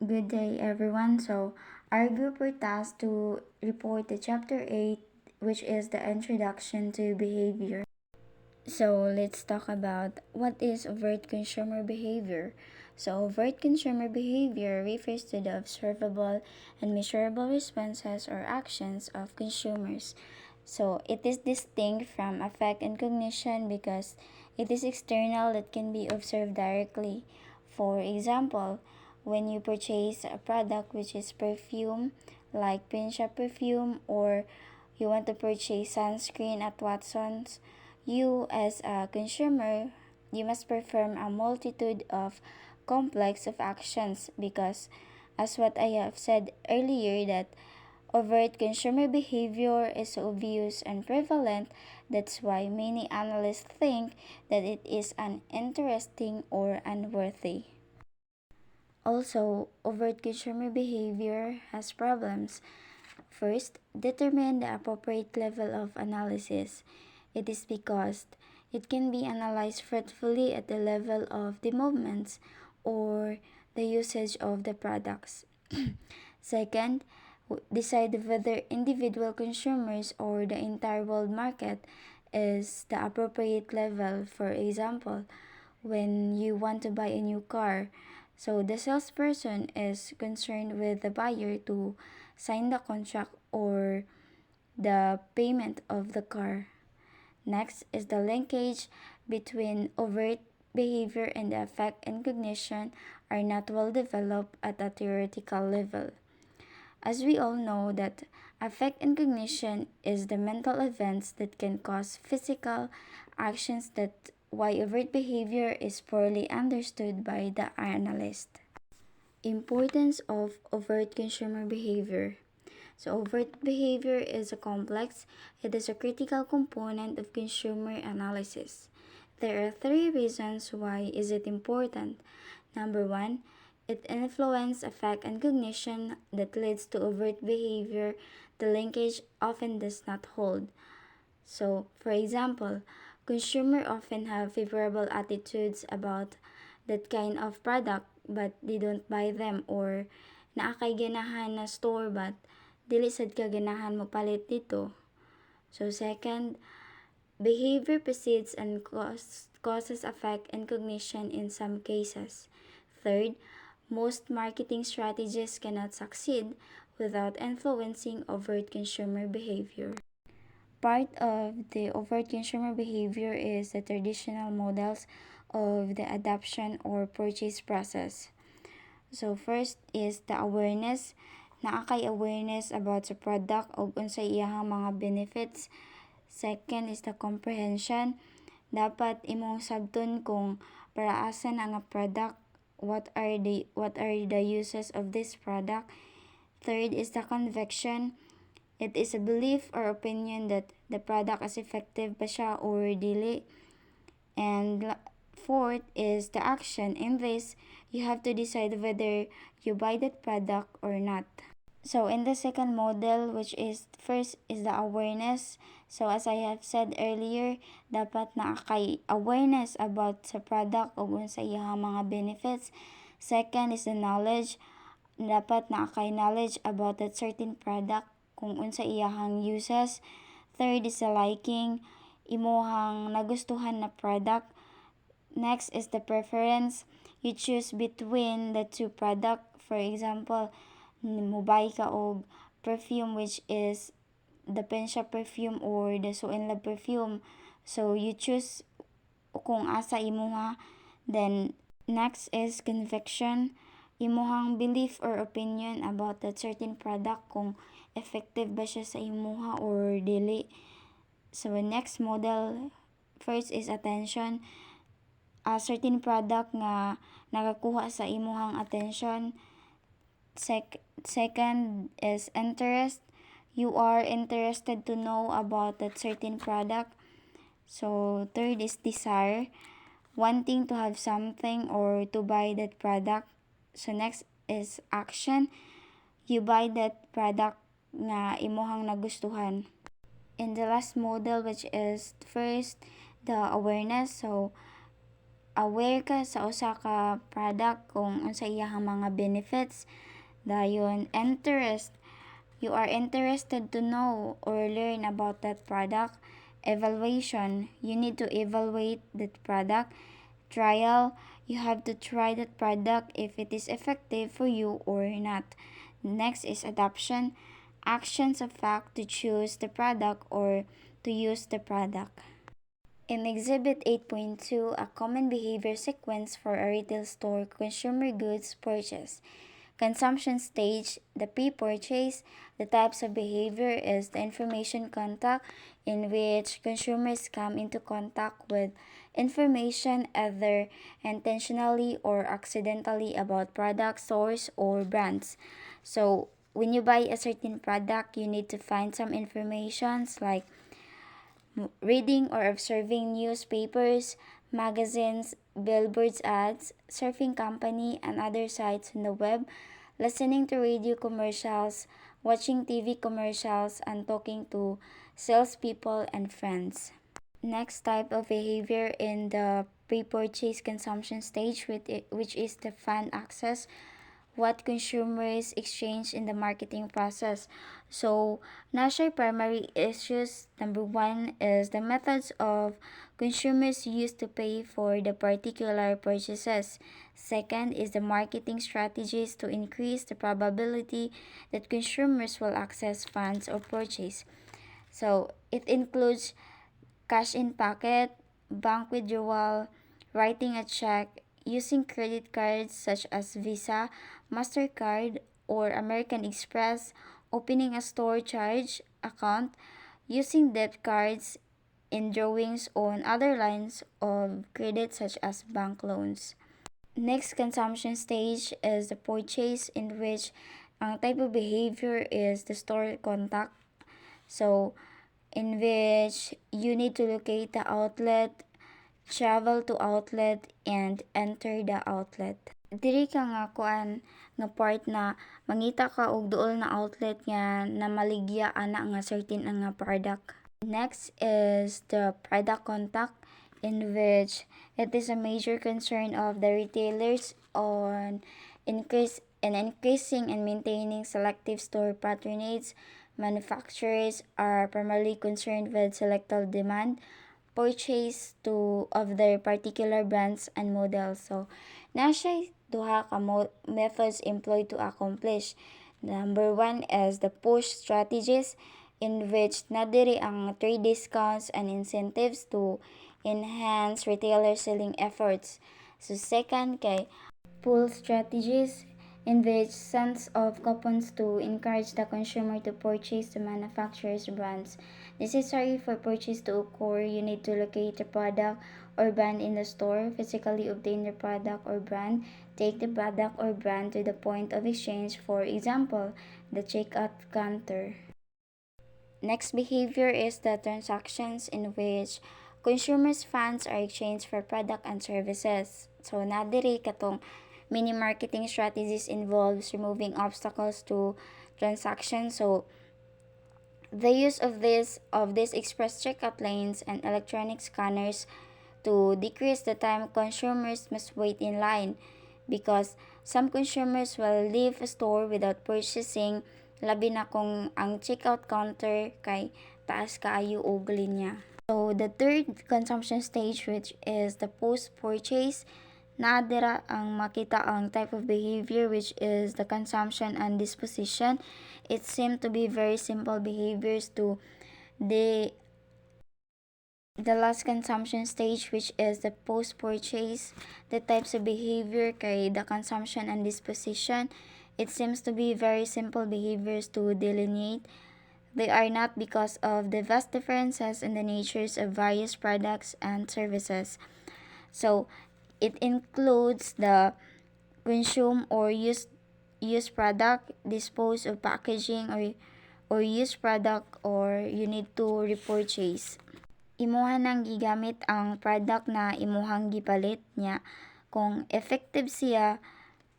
Good day, everyone. Our group were tasked to report the chapter 8, which is the introduction to behavior. Let's talk about what is overt consumer behavior. Overt consumer behavior refers to the observable and measurable responses or actions of consumers. It is distinct from affect and cognition because it is external that can be observed directly. For example, when you purchase a product which is perfume, like Pincha perfume, or you want to purchase sunscreen at Watson's, you as a consumer, you must perform a multitude of complex of actions because as what I have said earlier that overt consumer behavior is so obvious and prevalent. That's why many analysts think that it is uninteresting or unworthy. Also, overt consumer behavior has problems. First, determine the appropriate level of analysis. It is because it can be analyzed fruitfully at the level of the movements or the usage of the products. Second, decide whether individual consumers or the entire world market is the appropriate level. For example, when you want to buy a new car, so the salesperson is concerned with the buyer to sign the contract or the payment of the car. Next is the linkage between overt behavior and the affect and cognition are not well developed at a theoretical level. As we all know that affect and cognition is the mental events that can cause physical actions that why overt behavior is poorly understood by the analyst. Importance of overt consumer behavior. Overt behavior is a complex, it is a critical component of consumer analysis. There are three reasons why is it important. Number one, it influences affect and cognition that leads to overt behavior. The linkage often does not hold. For example, consumers often have favorable attitudes about that kind of product but they don't buy them or naa kay ganahan na store but dili sad ka ganahan mo palit dito. Second, behavior precedes and causes affect and cognition in some cases. Third, most marketing strategies cannot succeed without influencing overt consumer behavior. Part of the overt consumer behavior is the traditional models of the adoption or purchase process. First is the awareness. Naa kay awareness about sa product o unsa iyahang mga benefits. Second is the comprehension. Dapat imong sabton kung para asa na nga product, what are the uses of this product. Third is the conviction. It is a belief or opinion that the product is effective ba siya or dili. And fourth is the action. In this, you have to decide whether you buy that product or not. In the second model, which is first is the awareness. As I have said earlier, dapat na kay awareness about sa product o sa iyang mga benefits. Second is the knowledge. Dapat na kay knowledge about that certain product kung unsa iyahang uses. Third is the liking, imuhang nagustuhan na product. Next is the preference. You choose between the two product. For example, mobile ka og perfume which is the Pensha perfume or the So in Love perfume. You choose kung asa imuha. Then next is conviction. Imuhang belief or opinion about that certain product kung effective ba siya sa imuha or dili. Next model, first is attention. A certain product nga nakakuha sa imuhang attention. Second is interest. You are interested to know about that certain product. Third is desire. Wanting to have something or to buy that product. Next is action. You buy that product na imuhang nagustuhan. In the last model, which is first the awareness. aware ka sa usa ka product kung unsa iyang mga benefits. Dayon, interest. You are interested to know or learn about that product. Evaluation. You need to evaluate that product. Trial. You have to try that product if it is effective for you or not. Next is adoption. Actions of fact to choose the product or to use the product. In Exhibit 8.2, a common behavior sequence for a retail store consumer goods purchase. Consumption stage, the pre-purchase. The types of behavior is the information contact, in which consumers come into contact with information either intentionally or accidentally about products, source, or brands. So, when you buy a certain product, you need to find some informations like reading or observing newspapers, magazines, billboards ads, surfing company and other sites on the web, listening to radio commercials, watching TV commercials, and talking to salespeople and friends. Next type of behavior in the pre-purchase consumption stage, which is the fan access, what consumers exchange in the marketing process. So, national primary issues. Number one is the methods of consumers use to pay for the particular purchases. Second is the marketing strategies to increase the probability that consumers will access funds or purchase. So, it includes cash in pocket, bank withdrawal, writing a check, using credit cards such as Visa, MasterCard, or American Express, opening a store charge account, using debt cards, in drawings on other lines of credit such as bank loans. Next consumption stage is the purchase, in which ang type of behavior is the store contact. So, in which you need to locate the outlet, travel to outlet, and enter the outlet. Diri ka nga kuan nga part na mangita ka og duol na outlet nga namaligya ana nga certain nga product. Next is the product contact, in which it is a major concern of the retailers on increasing and maintaining selective store patronage. Manufacturers are primarily concerned with selective demand, purchase to of their particular brands and models. So, na siya duha ka methods employed to accomplish. Number one is the push strategies, in which nadiri ang trade discounts and incentives to enhance retailer selling efforts. So, second kay pull strategies, in which sends of coupons to encourage the consumer to purchase the manufacturer's brands. Necessary for purchase to occur, you need to locate the product or brand in the store, physically obtain the product or brand, take the product or brand to the point of exchange, for example, the checkout counter. Next behavior is the transactions, in which consumers' funds are exchanged for product and services. So, nadiri katong mini marketing strategies involves removing obstacles to transactions. So, the use of these express checkout lanes and electronic scanners to decrease the time consumers must wait in line, because some consumers will leave a store without purchasing, labi na kung ang checkout counter kay taas kaayo og linya. So, the third consumption stage, which is the post-purchase, naadira ang makita ang type of behavior, which is the consumption and disposition. It seemed to be very simple behaviors to the last consumption stage, which is the post-purchase. The types of behavior kay the consumption and disposition. It seems to be very simple behaviors to delineate. They are not because of the vast differences in the natures of various products and services. So, it includes the consume or use product, dispose of packaging, or use product, or you need to repurchase. Imuha nang gigamit ang product na imuhang gipalit niya. Kung effective siya,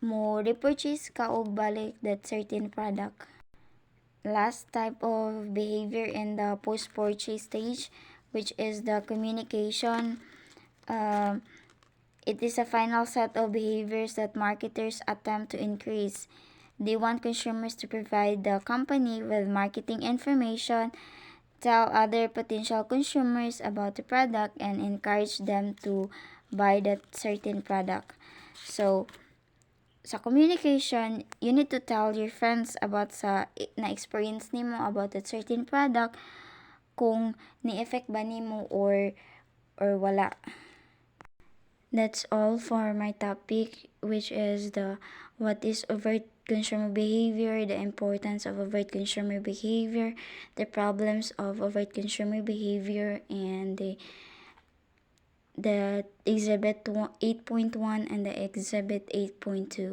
mo repurchase ka og balik that certain product. Last type of behavior in the post-purchase stage, which is the communication. It is a final set of behaviors that marketers attempt to increase. They want consumers to provide the company with marketing information, tell other potential consumers about the product, and encourage them to buy that certain product. So, sa communication, you need to tell your friends about sa na-experience nimo about that certain product, kung ni-effect ba nimo or wala. That's all for my topic, which is the what is overt consumer behavior, the importance of overt consumer behavior, the problems of overt consumer behavior, and the exhibit 8.1 and the exhibit 8.2.